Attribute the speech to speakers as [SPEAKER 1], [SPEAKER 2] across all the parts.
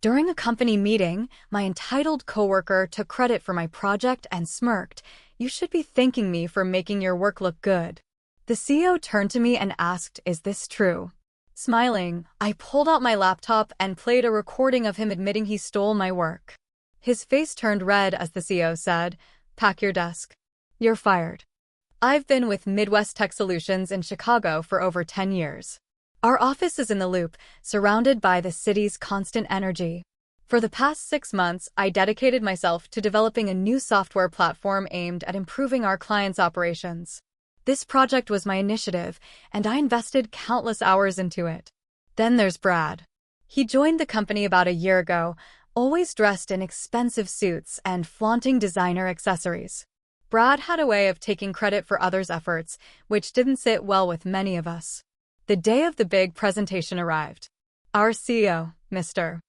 [SPEAKER 1] During a company meeting, my entitled coworker took credit for my project and smirked, "You should be thanking me for making your work look good." The CEO turned to me and asked, "Is this true?" Smiling, I pulled out my laptop and played a recording of him admitting he stole my work. His face turned red as the CEO said, "Pack your desk. You're fired." I've been with Midwest Tech Solutions in Chicago for over 10 years. Our office is in the Loop, surrounded by the city's constant energy. For the past 6 months, I dedicated myself to developing a new software platform aimed at improving our clients' operations. This project was my initiative, and I invested countless hours into it. Then there's Brad. He joined the company about a year ago, always dressed in expensive suits and flaunting designer accessories. Brad had a way of taking credit for others' efforts, which didn't sit well with many of us. The day of the big presentation arrived. Our CEO, Mr.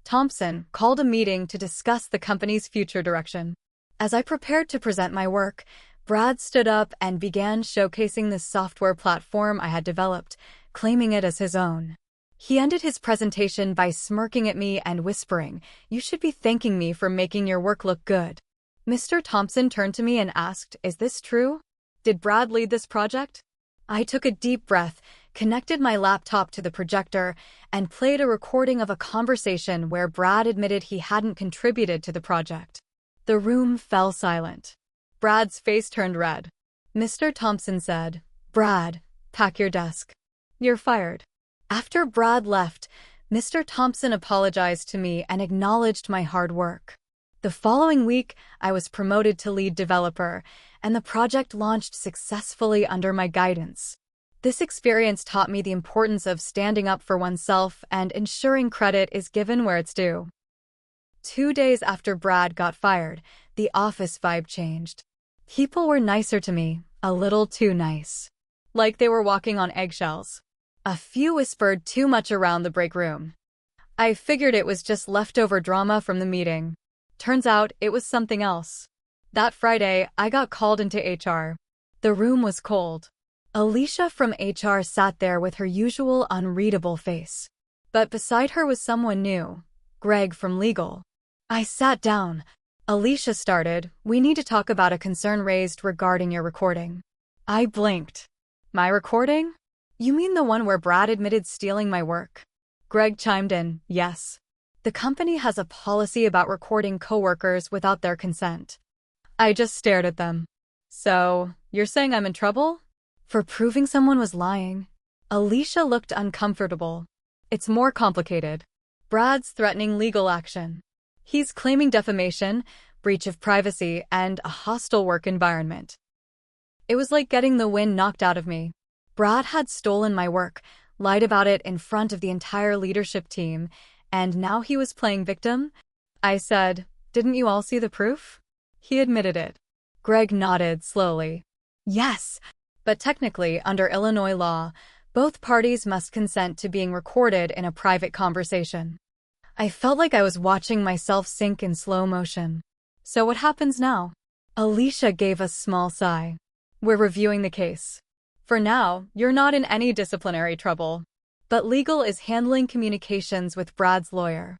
[SPEAKER 1] Thompson, called a meeting to discuss the company's future direction. As I prepared to present my work, Brad stood up and began showcasing the software platform I had developed, claiming it as his own. He ended his presentation by smirking at me and whispering, "You should be thanking me for making your work look good." Mr. Thompson turned to me and asked, "Is this true? Did Brad lead this project?" I took a deep breath, connected my laptop to the projector, and played a recording of a conversation where Brad admitted he hadn't contributed to the project. The room fell silent. Brad's face turned red. Mr. Thompson said, "Brad, pack your desk. You're fired." After Brad left, Mr. Thompson apologized to me and acknowledged my hard work. The following week, I was promoted to lead developer, and the project launched successfully under my guidance. This experience taught me the importance of standing up for oneself and ensuring credit is given where it's due. 2 days after Brad got fired, the office vibe changed. People were nicer to me, a little too nice. Like they were walking on eggshells. A few whispered too much around the break room. I figured it was just leftover drama from the meeting. Turns out it was something else. That Friday, I got called into HR. The room was cold. Alicia from HR sat there with her usual unreadable face. But beside her was someone new, Greg from legal. I sat down. Alicia started, "We need to talk about a concern raised regarding your recording." I blinked. "My recording? You mean the one where Brad admitted stealing my work?" Greg chimed in, "Yes. The company has a policy about recording coworkers without their consent." I just stared at them. "So, you're saying I'm in trouble?" "For proving someone was lying." Alicia looked uncomfortable. "It's more complicated. Brad's threatening legal action. He's claiming defamation, breach of privacy, and a hostile work environment." It was like getting the wind knocked out of me. Brad had stolen my work, lied about it in front of the entire leadership team, and now he was playing victim? I said, "Didn't you all see the proof?" He admitted it. Greg nodded slowly. "Yes, but technically, under Illinois law, both parties must consent to being recorded in a private conversation." I felt like I was watching myself sink in slow motion. "So what happens now?" Alicia gave a small sigh. "We're reviewing the case. For now, you're not in any disciplinary trouble. But legal is handling communications with Brad's lawyer."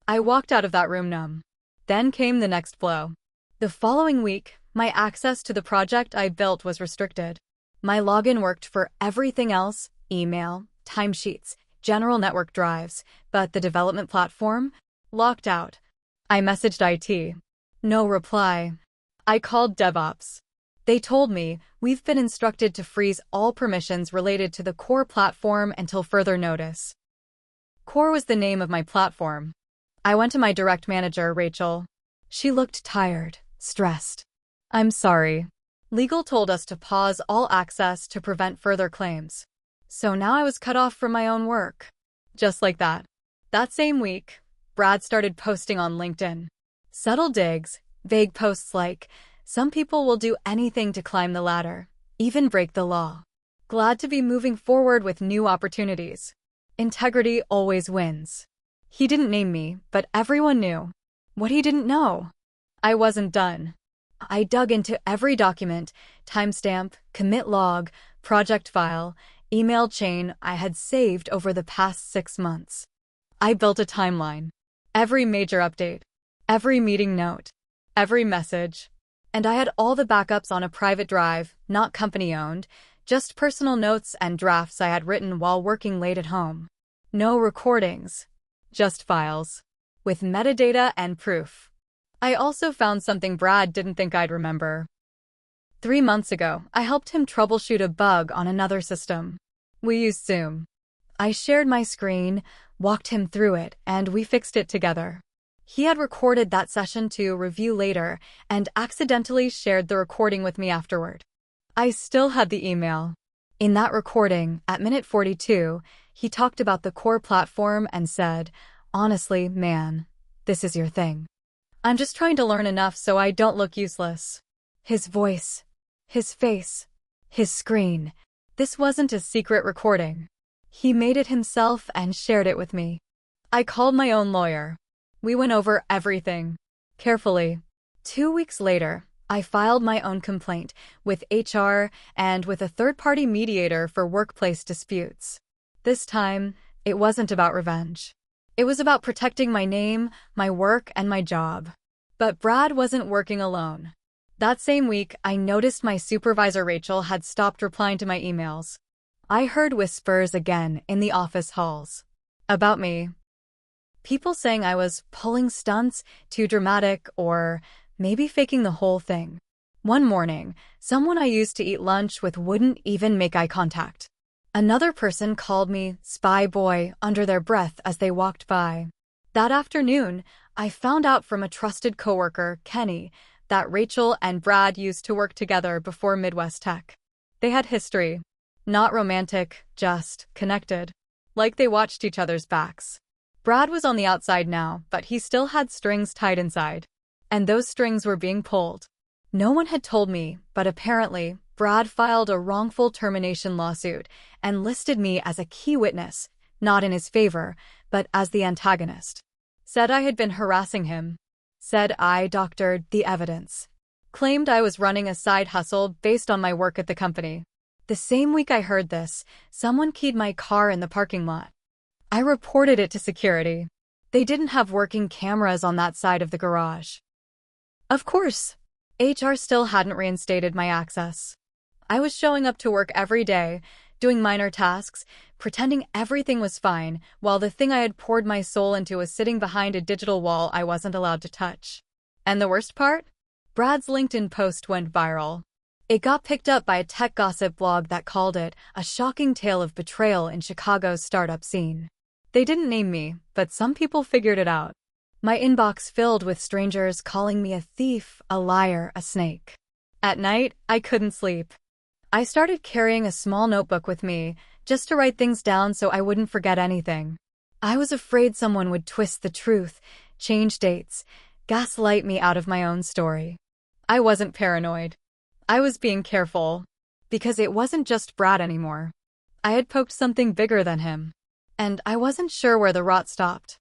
[SPEAKER 1] I walked out of that room numb. Then came the next blow. The following week, my access to the project I built was restricted. My login worked for everything else, email, timesheets, general network drives, but the development platform? Locked out. I messaged IT. No reply. I called DevOps. They told me, "We've been instructed to freeze all permissions related to the core platform until further notice." Core was the name of my platform. I went to my direct manager, Rachel. She looked tired, stressed. "I'm sorry. Legal told us to pause all access to prevent further claims." So now I was cut off from my own work. Just like that. That same week, Brad started posting on LinkedIn. Subtle digs, vague posts like, "Some people will do anything to climb the ladder, even break the law. Glad to be moving forward with new opportunities. Integrity always wins." He didn't name me, but everyone knew. What he didn't know? I wasn't done. I dug into every document, timestamp, commit log, project file, email chain I had saved over the past 6 months. I built a timeline. Every major update. Every meeting note. Every message. And I had all the backups on a private drive, not company-owned, just personal notes and drafts I had written while working late at home. No recordings. Just files. With metadata and proof. I also found something Brad didn't think I'd remember. 3 months ago, I helped him troubleshoot a bug on another system. We used Zoom. I shared my screen, walked him through it, and we fixed it together. He had recorded that session to review later and accidentally shared the recording with me afterward. I still had the email. In that recording, at minute 42, he talked about the core platform and said, "Honestly, man, this is your thing. I'm just trying to learn enough so I don't look useless." His voice, his face, his screen. This wasn't a secret recording. He made it himself and shared it with me. I called my own lawyer. We went over everything. Carefully. 2 weeks later, I filed my own complaint with HR and with a third-party mediator for workplace disputes. This time, it wasn't about revenge. It was about protecting my name, my work, and my job. But Brad wasn't working alone. That same week, I noticed my supervisor Rachel had stopped replying to my emails. I heard whispers again in the office halls. About me. People saying I was pulling stunts, too dramatic, or maybe faking the whole thing. One morning, someone I used to eat lunch with wouldn't even make eye contact. Another person called me spy boy under their breath as they walked by. That afternoon, I found out from a trusted coworker, Kenny, that Rachel and Brad used to work together before Midwest Tech. They had history. Not romantic, just connected. Like they watched each other's backs. Brad was on the outside now, but he still had strings tied inside. And those strings were being pulled. No one had told me, but apparently, Brad filed a wrongful termination lawsuit and listed me as a key witness, not in his favor, but as the antagonist. Said I had been harassing him. Said I doctored the evidence. Claimed I was running a side hustle based on my work at the company. The same week I heard this, someone keyed my car in the parking lot. I reported it to security. They didn't have working cameras on that side of the garage. Of course, HR still hadn't reinstated my access. I was showing up to work every day, doing minor tasks, pretending everything was fine, while the thing I had poured my soul into was sitting behind a digital wall I wasn't allowed to touch. And the worst part? Brad's LinkedIn post went viral. It got picked up by a tech gossip blog that called it a shocking tale of betrayal in Chicago's startup scene. They didn't name me, but some people figured it out. My inbox filled with strangers calling me a thief, a liar, a snake. At night, I couldn't sleep. I started carrying a small notebook with me, just to write things down so I wouldn't forget anything. I was afraid someone would twist the truth, change dates, gaslight me out of my own story. I wasn't paranoid. I was being careful. Because it wasn't just Brad anymore. I had poked something bigger than him. And I wasn't sure where the rot stopped.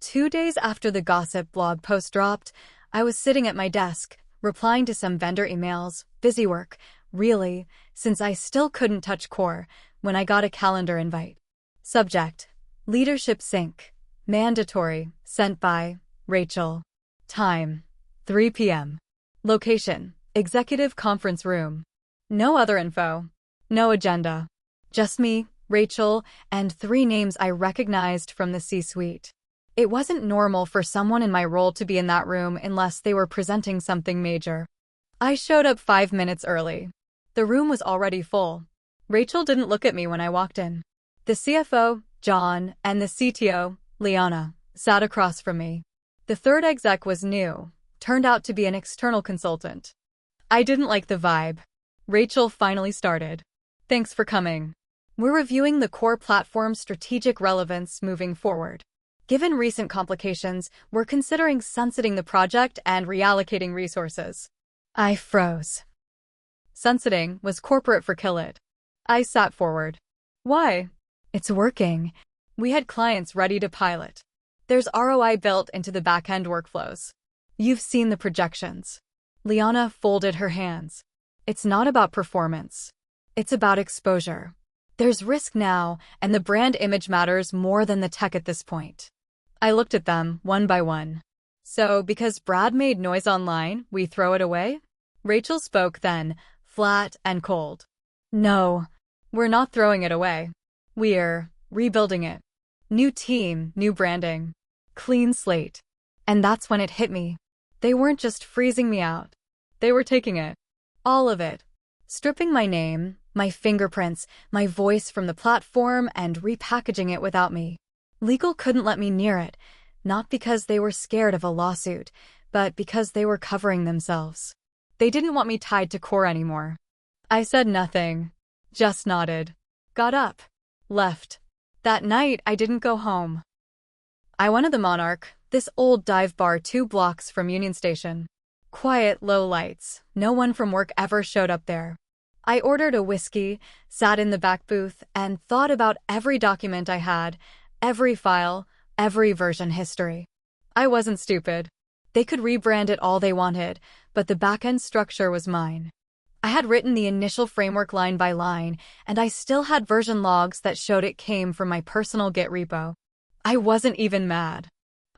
[SPEAKER 1] 2 days after the gossip blog post dropped, I was sitting at my desk, replying to some vendor emails, busy work, really, since I still couldn't touch core, when I got a calendar invite. Subject: Leadership Sync. Mandatory. Sent by Rachel. Time: 3 p.m. Location: Executive Conference Room. No other info. No agenda. Just me, Rachel, and 3 names I recognized from the C-suite. It wasn't normal for someone in my role to be in that room unless they were presenting something major. I showed up 5 minutes early. The room was already full. Rachel didn't look at me when I walked in. The CFO, John, and the CTO, Liana, sat across from me. The third exec was new, turned out to be an external consultant. I didn't like the vibe. Rachel finally started. "Thanks for coming. We're reviewing the core platform's strategic relevance moving forward. Given recent complications, we're considering sunsetting the project and reallocating resources." I froze. Sunsetting was corporate for kill it. I sat forward. Why? It's working. We had clients ready to pilot. There's ROI built into the back-end workflows. You've seen the projections. Liana folded her hands. It's not about performance. It's about exposure. There's risk now, and the brand image matters more than the tech at this point. I looked at them, one by one. So, because Brad made noise online, we throw it away? Rachel spoke then, flat and cold. No, we're not throwing it away. We're rebuilding it. New team, new branding. Clean slate. And that's when it hit me. They weren't just freezing me out. They were taking it. All of it. Stripping my name, my fingerprints, my voice from the platform and repackaging it without me. Legal couldn't let me near it, not because they were scared of a lawsuit, but because they were covering themselves. They didn't want me tied to Core anymore. I said nothing, just nodded, got up, left. That night, I didn't go home. I went to the Monarch, this old dive bar 2 blocks from Union Station. Quiet, low lights, no one from work ever showed up there. I ordered a whiskey, sat in the back booth, and thought about every document I had, every file, every version history. I wasn't stupid. They could rebrand it all they wanted, but the back-end structure was mine. I had written the initial framework line by line, and I still had version logs that showed it came from my personal Git repo. I wasn't even mad.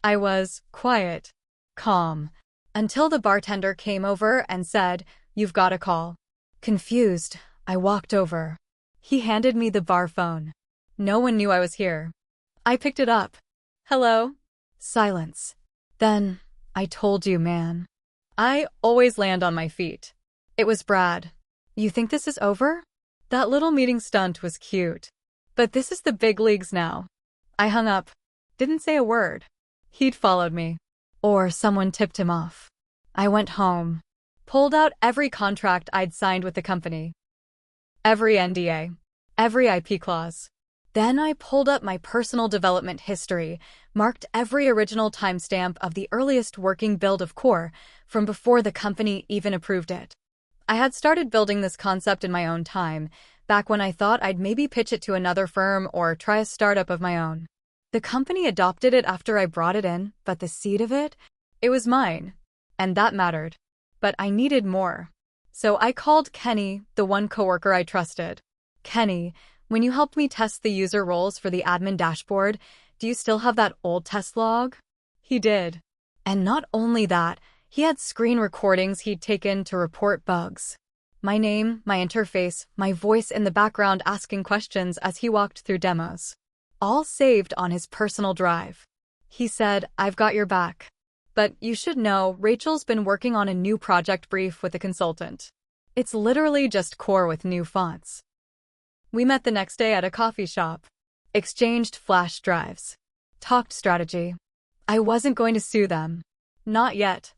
[SPEAKER 1] I was quiet, calm, until the bartender came over and said, "You've got a call." Confused, I walked over. He handed me the bar phone. No one knew I was here. I picked it up. "Hello?" Silence. Then, "I told you, man." I always land on my feet. It was Brad. "You think this is over?" That little meeting stunt was cute. But this is the big leagues now. I hung up. Didn't say a word. He'd followed me. Or someone tipped him off. I went home. Pulled out every contract I'd signed with the company. Every NDA. Every IP clause. Then I pulled up my personal development history, marked every original timestamp of the earliest working build of Core from before the company even approved it. I had started building this concept in my own time, back when I thought I'd maybe pitch it to another firm or try a startup of my own. The company adopted it after I brought it in, but the seed of it was mine. And that mattered. But I needed more. So I called Kenny, the one coworker I trusted. "Kenny, when you helped me test the user roles for the admin dashboard, do you still have that old test log?" He did. And not only that, he had screen recordings he'd taken to report bugs. My name, my interface, my voice in the background asking questions as he walked through demos. All saved on his personal drive. He said, "I've got your back. But you should know, Rachel's been working on a new project brief with a consultant. It's literally just Core with new fonts." We met the next day at a coffee shop. Exchanged flash drives. Talked strategy. I wasn't going to sue them. Not yet.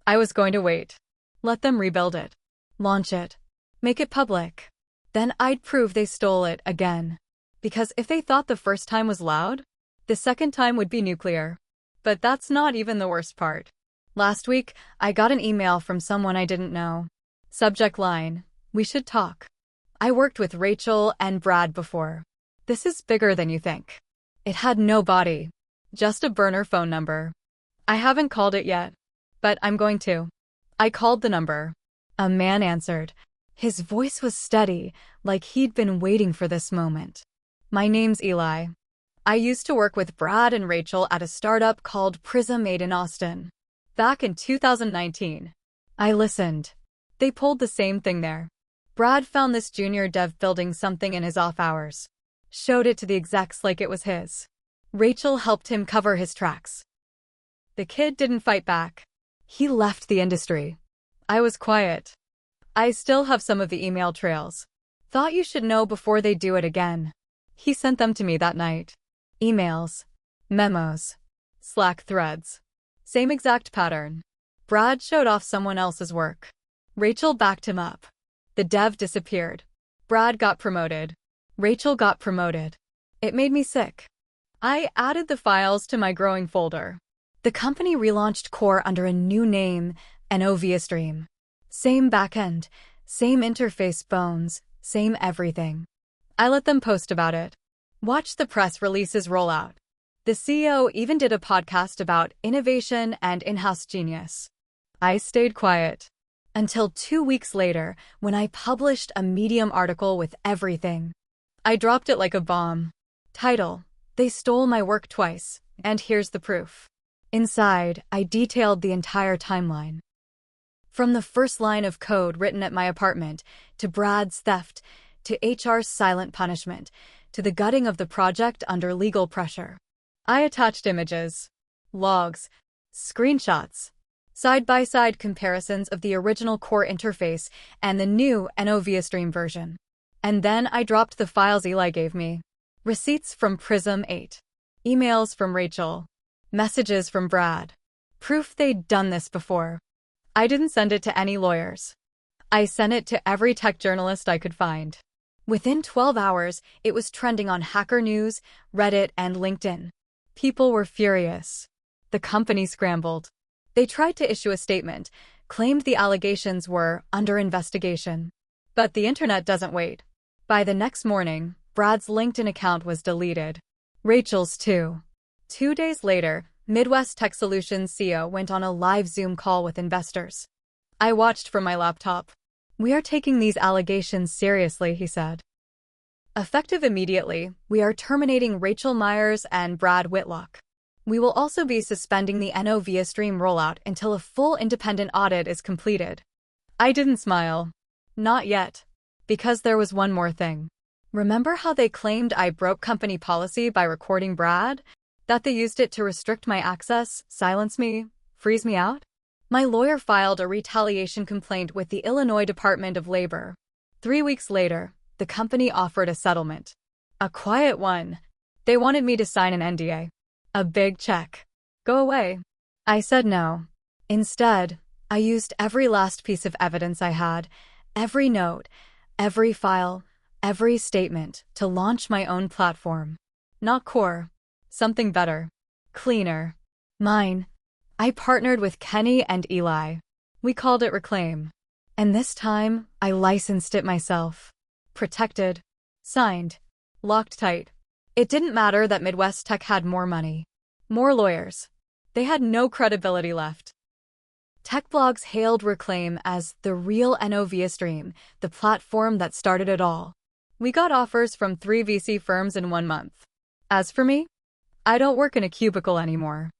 [SPEAKER 1] I was going to wait. Let them rebuild it. Launch it. Make it public. Then I'd prove they stole it again. Because if they thought the first time was loud, the second time would be nuclear. But that's not even the worst part. Last week, I got an email from someone I didn't know. Subject line, "We should talk." I worked with Rachel and Brad before. This is bigger than you think. It had no body. Just a burner phone number. I haven't called it yet. But I'm going to. I called the number. A man answered. His voice was steady, like he'd been waiting for this moment. "My name's Eli. I used to work with Brad and Rachel at a startup called Prism made in Austin. Back in 2019. I listened. They pulled the same thing there. Brad found this junior dev building something in his off hours. Showed it to the execs like it was his. Rachel helped him cover his tracks. The kid didn't fight back. He left the industry. I was quiet. I still have some of the email trails. Thought you should know before they do it again." He sent them to me that night. Emails. Memos. Slack threads. Same exact pattern. Brad showed off someone else's work. Rachel backed him up. The dev disappeared. Brad got promoted. Rachel got promoted. It made me sick. I added the files to my growing folder. The company relaunched Core under a new name, Novia Stream. Same backend, same interface bones, same everything. I let them post about it. Watch the press releases roll out. The CEO even did a podcast about innovation and in-house genius. I stayed quiet. Until 2 weeks later, when I published a Medium article with everything. I dropped it like a bomb. Title: "They stole my work twice. And here's the proof. Inside, I detailed the entire timeline. From the first line of code written at my apartment, to Brad's theft, to HR's silent punishment, to the gutting of the project under legal pressure. I attached images, logs, screenshots, side-by-side comparisons of the original core interface and the new NOViaStream version. And then I dropped the files Eli gave me. Receipts from Prism 8. Emails from Rachel. Messages from Brad. Proof they'd done this before. I didn't send it to any lawyers. I sent it to every tech journalist I could find. Within 12 hours, it was trending on Hacker News, Reddit, and LinkedIn. People were furious. The company scrambled. They tried to issue a statement, claimed the allegations were under investigation. But the internet doesn't wait. By the next morning, Brad's LinkedIn account was deleted. Rachel's too. 2 days later, Midwest Tech Solutions CEO went on a live Zoom call with investors. I watched from my laptop. "We are taking these allegations seriously," he said. "Effective immediately, we are terminating Rachel Myers and Brad Whitlock. We will also be suspending the NOViaStream rollout until a full independent audit is completed." I didn't smile. Not yet. Because there was one more thing. Remember how they claimed I broke company policy by recording Brad? That they used it to restrict my access, silence me, freeze me out? My lawyer filed a retaliation complaint with the Illinois Department of Labor. 3 weeks later, the company offered a settlement. A quiet one. They wanted me to sign an NDA. A big check. Go away. I said no. Instead, I used every last piece of evidence I had, every note, every file, every statement, to launch my own platform. Not Core. Something better. Cleaner. Mine. I partnered with Kenny and Eli. We called it Reclaim. And this time, I licensed it myself. Protected. Signed. Locked tight. It didn't matter that Midwest Tech had more money. More lawyers. They had no credibility left. Tech blogs hailed Reclaim as the real NOViaStream, the platform that started it all. We got offers from 3 VC firms in 1 month. As for me, I don't work in a cubicle anymore.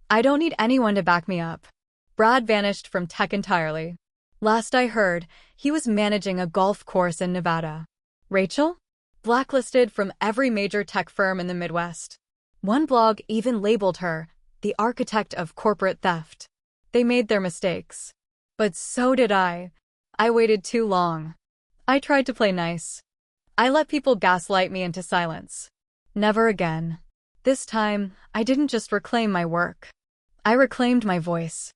[SPEAKER 1] I don't need anyone to back me up. Brad vanished from tech entirely. Last I heard, he was managing a golf course in Nevada. Rachel? Blacklisted from every major tech firm in the Midwest. One blog even labeled her the architect of corporate theft. They made their mistakes. But so did I. I waited too long. I tried to play nice. I let people gaslight me into silence. Never again. This time, I didn't just reclaim my work. I reclaimed my voice.